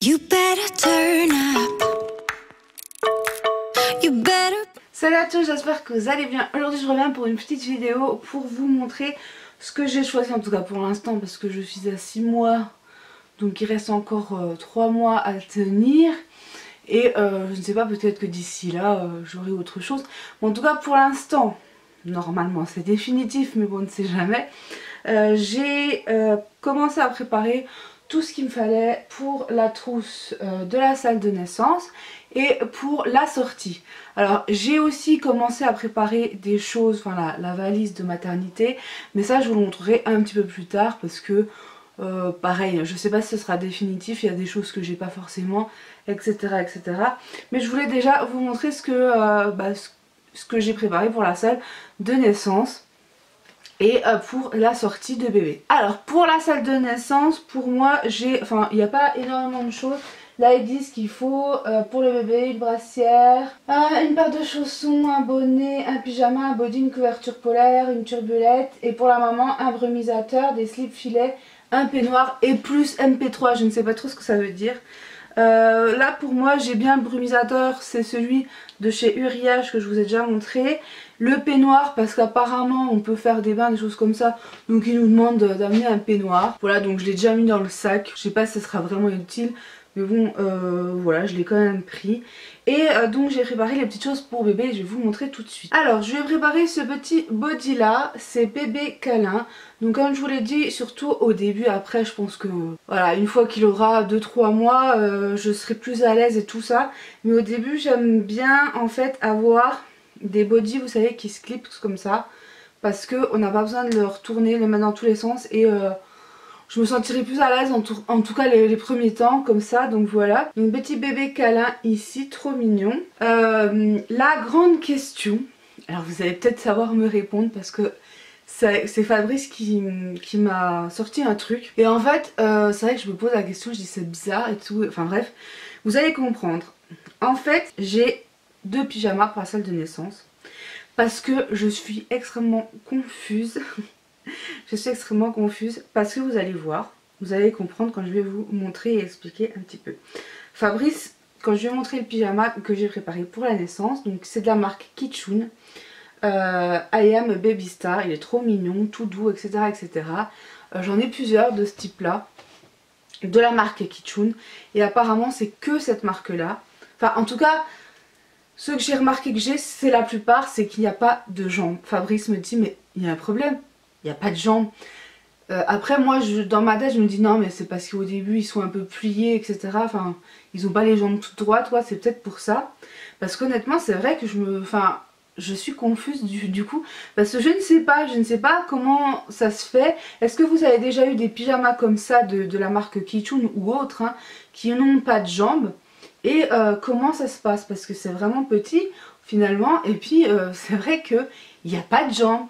You better turn up. You better... Salut à tous, j'espère que vous allez bien. Aujourd'hui je reviens pour une petite vidéo pour vous montrer ce que j'ai choisi, en tout cas pour l'instant, parce que je suis à 6 mois, donc il reste encore 3 mois à tenir. Et je ne sais pas, peut-être que d'ici là j'aurai autre chose. Bon, en tout cas pour l'instant, normalement c'est définitif, mais bon, on ne sait jamais. J'ai commencé à préparer tout ce qu'il me fallait pour la trousse de la salle de naissance et pour la sortie. Alors j'ai aussi commencé à préparer des choses, enfin la valise de maternité, mais ça je vous le montrerai un petit peu plus tard parce que pareil, je sais pas si ce sera définitif, il y a des choses que j'ai pas forcément, etc., etc. Mais je voulais déjà vous montrer ce que j'ai préparé pour la salle de naissance et pour la sortie de bébé. Alors pour la salle de naissance, pour moi il n'y a pas énormément de choses. Là ils disent qu'il faut pour le bébé une brassière, une paire de chaussons, un bonnet, un pyjama, un body, une couverture polaire, une turbulette, et pour la maman un brumisateur, des slips filets, un peignoir et plus MP3, je ne sais pas trop ce que ça veut dire. Là pour moi j'ai bien le brumisateur, c'est celui de chez Uriage que je vous ai déjà montré. Le peignoir parce qu'apparemment on peut faire des bains, des choses comme ça, donc il nous demande d'amener un peignoir. Voilà, donc je l'ai déjà mis dans le sac, je sais pas si ça sera vraiment utile, mais bon voilà, je l'ai quand même pris. Et donc j'ai préparé les petites choses pour bébé, je vais vous montrer tout de suite. Alors je vais préparer ce petit body là, c'est bébé câlin. Donc comme je vous l'ai dit, surtout au début, après je pense que voilà, une fois qu'il aura 2-3 mois, je serai plus à l'aise et tout ça. Mais au début j'aime bien en fait avoir des bodys, vous savez, qui se clipent comme ça. Parce qu'on n'a pas besoin de le retourner, les mettre dans tous les sens, et je me sentirai plus à l'aise en tout cas les premiers temps comme ça. Donc voilà, donc petit bébé câlin ici, trop mignon. La grande question, alors vous allez peut-être savoir me répondre parce que c'est Fabrice qui m'a sorti un truc. Et en fait c'est vrai que je me pose la question, je dis c'est bizarre et tout, enfin bref, vous allez comprendre. En fait j'ai 2 pyjamas pour la salle de naissance parce que je suis extrêmement confuse. Je suis extrêmement confuse parce que vous allez voir, vous allez comprendre quand je vais vous montrer et expliquer un petit peu. Fabrice, quand je lui ai montré le pyjama que j'ai préparé pour la naissance, donc c'est de la marque Kitchun, I am a baby star, il est trop mignon, tout doux, etc., etc. J'en ai plusieurs de ce type là, de la marque Kitchun, et apparemment c'est que cette marque là. Enfin en tout cas, ce que j'ai remarqué que j'ai, c'est la plupart, c'est qu'il n'y a pas de jambes. Fabrice me dit mais il y a un problème, il n'y a pas de jambes. Après moi dans ma tête je me dis non mais c'est parce qu'au début ils sont un peu pliés, etc. Enfin ils ont pas les jambes toutes droites, ouais, c'est peut-être pour ça. Parce qu'honnêtement c'est vrai que je suis confuse du coup. Parce que je ne sais pas comment ça se fait. Est-ce que vous avez déjà eu des pyjamas comme ça de la marque Kitchun ou autre, hein, qui n'ont pas de jambes? Et comment ça se passe? Parce que c'est vraiment petit finalement. Et puis c'est vrai qu'il n'y a pas de jambes.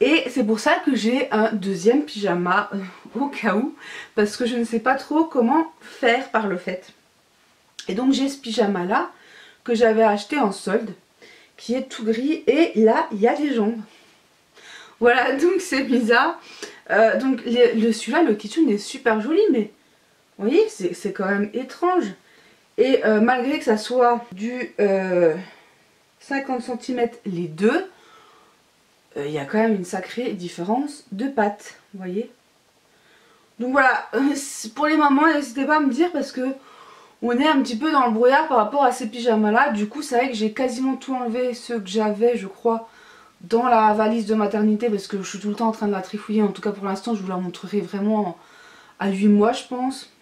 Et c'est pour ça que j'ai un deuxième pyjama au cas où. Parce que je ne sais pas trop comment faire par le fait. Et donc j'ai ce pyjama là que j'avais acheté en solde, qui est tout gris. Et là il y a des jambes. Voilà, donc c'est bizarre. Donc celui-là, le Kitchun est super joli. Mais vous voyez, c'est quand même étrange. Et malgré que ça soit du 50 cm les deux, il y a quand même une sacrée différence de pattes, vous voyez. Donc voilà, pour les mamans, n'hésitez pas à me dire parce que on est un petit peu dans le brouillard par rapport à ces pyjamas là. Du coup c'est vrai que j'ai quasiment tout enlevé, ceux que j'avais je crois dans la valise de maternité, parce que je suis tout le temps en train de la trifouiller. En tout cas pour l'instant je vous la montrerai vraiment à 8 mois je pense.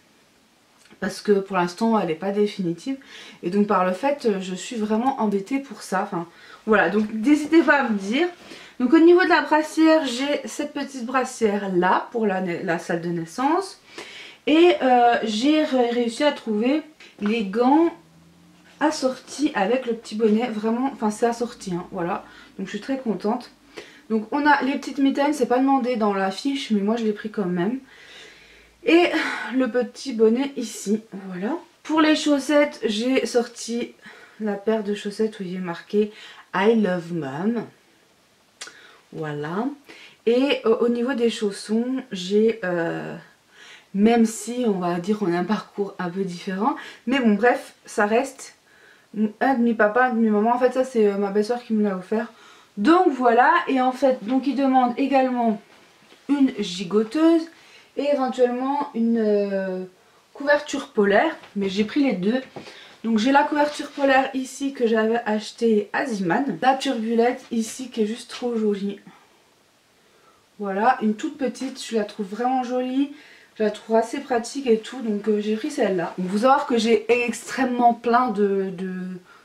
Parce que pour l'instant elle n'est pas définitive. Et donc par le fait je suis vraiment embêtée pour ça. Enfin voilà, donc n'hésitez pas à me dire. Donc au niveau de la brassière, j'ai cette petite brassière là pour la salle de naissance. Et j'ai réussi à trouver les gants assortis avec le petit bonnet. Vraiment, enfin c'est assorti hein, voilà. Donc je suis très contente. Donc on a les petites mitaines, c'est pas demandé dans la fiche mais moi je l'ai pris quand même. Et le petit bonnet ici, voilà. Pour les chaussettes, j'ai sorti la paire de chaussettes où il est marqué I love mom. Voilà. Et au niveau des chaussons, j'ai même si on va dire on a un parcours un peu différent. Mais bon bref, ça reste un demi-papa, un demi-maman. En fait ça c'est ma belle-soeur qui me l'a offert. Donc voilà, et en fait donc il demande également une gigoteuse et éventuellement une couverture polaire. Mais j'ai pris les deux. Donc j'ai la couverture polaire ici que j'avais acheté à Ziman. La turbulette ici qui est juste trop jolie. Voilà, une toute petite, je la trouve vraiment jolie. Je la trouve assez pratique et tout, donc j'ai pris celle-là. Il faut savoir que j'ai extrêmement plein de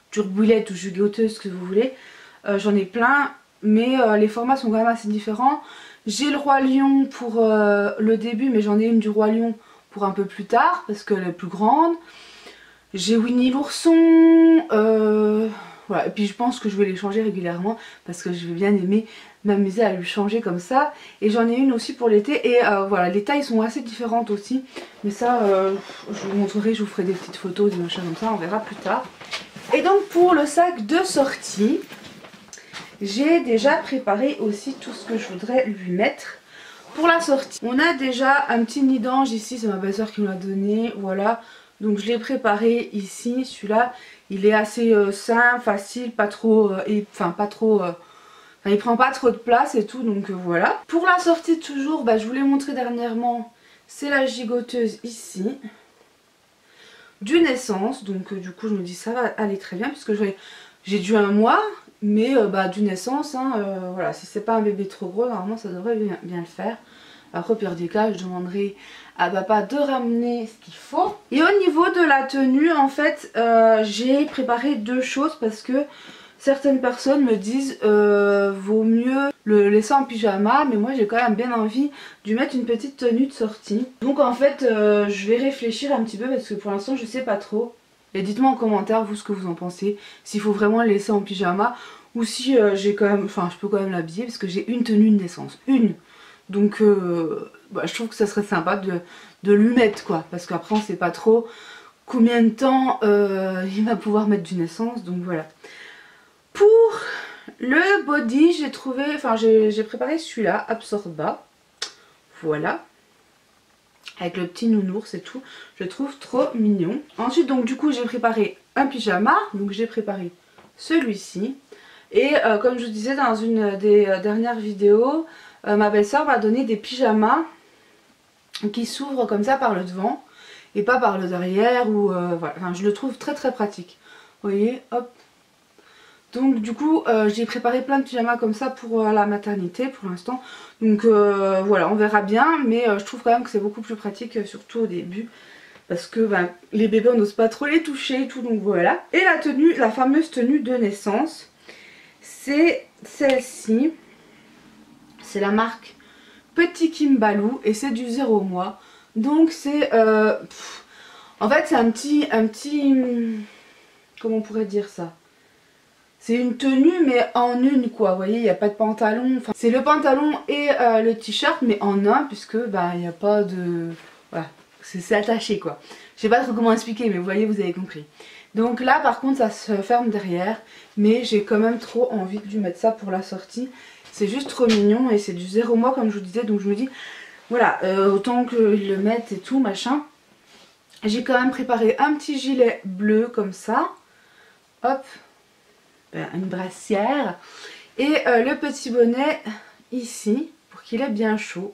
turbulettes ou gigoteuses, ce que vous voulez. J'en ai plein, mais les formats sont quand même assez différents. J'ai le Roi Lion pour le début, mais j'en ai une du Roi Lion pour un peu plus tard, parce qu'elle est plus grande. J'ai Winnie l'ourson, voilà. Et puis je pense que je vais les changer régulièrement parce que je vais bien aimer m'amuser à lui changer comme ça. Et j'en ai une aussi pour l'été et voilà, les tailles sont assez différentes aussi. Mais ça, je vous montrerai, je vous ferai des petites photos, des machins comme ça, on verra plus tard. Et donc pour le sac de sortie, j'ai déjà préparé aussi tout ce que je voudrais lui mettre pour la sortie. On a déjà un petit nid d'ange ici, c'est ma belle-soeur qui me l'a donné, voilà. Donc je l'ai préparé ici, celui-là, il est assez simple, facile, pas trop, il prend pas trop de place et tout, donc voilà. Pour la sortie toujours, je vous l'ai montré dernièrement, c'est la gigoteuse ici, du naissance, donc du coup je me dis ça va aller très bien, puisque j'ai dû 1 mois, mais du naissance, hein, voilà, si c'est pas un bébé trop gros, normalement ça devrait bien le faire. Après, au pire des cas, je demanderai à papa de ramener ce qu'il faut. Et au niveau de la tenue, en fait, j'ai préparé 2 choses parce que certaines personnes me disent vaut mieux le laisser en pyjama, mais moi j'ai quand même bien envie de lui mettre une petite tenue de sortie. Donc en fait, je vais réfléchir un petit peu parce que pour l'instant je sais pas trop. Et dites-moi en commentaire vous ce que vous en pensez, s'il faut vraiment le laisser en pyjama ou si j'ai quand même, je peux quand même l'habiller parce que j'ai une tenue de naissance, une. Donc je trouve que ça serait sympa de lui mettre quoi, parce qu'après on sait pas trop combien de temps il va pouvoir mettre du naissance, donc voilà. Pour le body, j'ai préparé celui-là, Absorba, voilà, avec le petit nounours et tout, je le trouve trop mignon. Ensuite donc du coup j'ai préparé un pyjama, donc j'ai préparé celui-ci, et comme je vous disais dans une des dernières vidéos, ma belle-soeur m'a donné des pyjamas qui s'ouvrent comme ça par le devant et pas par le derrière, ou voilà, je le trouve très très pratique. Vous voyez, hop. Donc du coup j'ai préparé plein de pyjamas comme ça pour la maternité pour l'instant. Donc voilà, on verra bien, mais je trouve quand même que c'est beaucoup plus pratique, surtout au début. Parce que les bébés on n'ose pas trop les toucher et tout, donc voilà. Et la tenue, la fameuse tenue de naissance, c'est celle-ci. C'est la marque Petit Kimbalou et c'est du 0 mois. Donc c'est en fait c'est un petit comment on pourrait dire ça, c'est une tenue mais en une quoi, vous voyez, il n'y a pas de pantalon, enfin, c'est le pantalon et le t-shirt mais en un, puisque il n'y a pas de, voilà, c'est attaché quoi. Je sais pas trop comment expliquer, mais vous voyez, vous avez compris. Donc là par contre ça se ferme derrière, mais j'ai quand même trop envie de lui mettre ça pour la sortie. C'est juste trop mignon et c'est du 0 mois comme je vous disais, donc je me dis voilà, autant qu'ils le mettent et tout machin. J'ai quand même préparé un petit gilet bleu comme ça, hop, une brassière, et le petit bonnet ici pour qu'il ait bien chaud,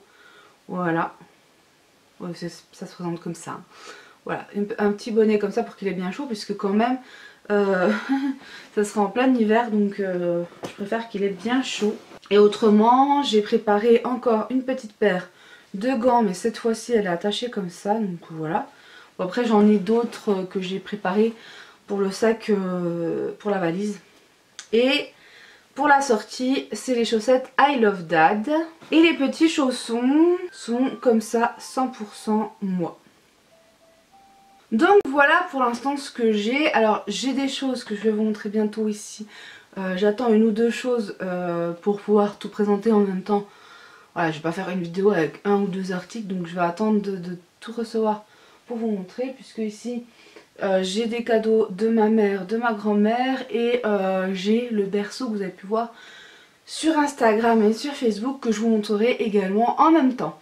voilà, ouais, ça se présente comme ça, voilà, un petit bonnet comme ça pour qu'il ait bien chaud, puisque quand même ça sera en plein hiver, donc je préfère qu'il ait bien chaud. Et autrement j'ai préparé encore une petite paire de gants, mais cette fois-ci elle est attachée comme ça, donc voilà. Bon, après j'en ai d'autres que j'ai préparé pour le sac, pour la valise. Et pour la sortie c'est les chaussettes I Love Dad. Et les petits chaussons sont comme ça, 100% moi. Donc voilà pour l'instant ce que j'ai. Alors j'ai des choses que je vais vous montrer bientôt ici. J'attends 1 ou 2 choses pour pouvoir tout présenter en même temps. Voilà, je vais pas faire une vidéo avec 1 ou 2 articles, donc je vais attendre de tout recevoir pour vous montrer, puisque ici j'ai des cadeaux de ma mère, de ma grand-mère, et j'ai le berceau que vous avez pu voir sur Instagram et sur Facebook que je vous montrerai également en même temps.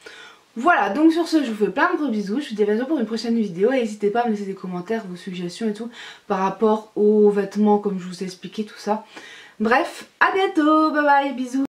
Voilà, donc sur ce je vous fais plein de gros bisous, je vous dis à bientôt pour une prochaine vidéo et n'hésitez pas à me laisser des commentaires, vos suggestions et tout par rapport aux vêtements comme je vous ai expliqué tout ça. Bref, à bientôt, bye bye, bisous.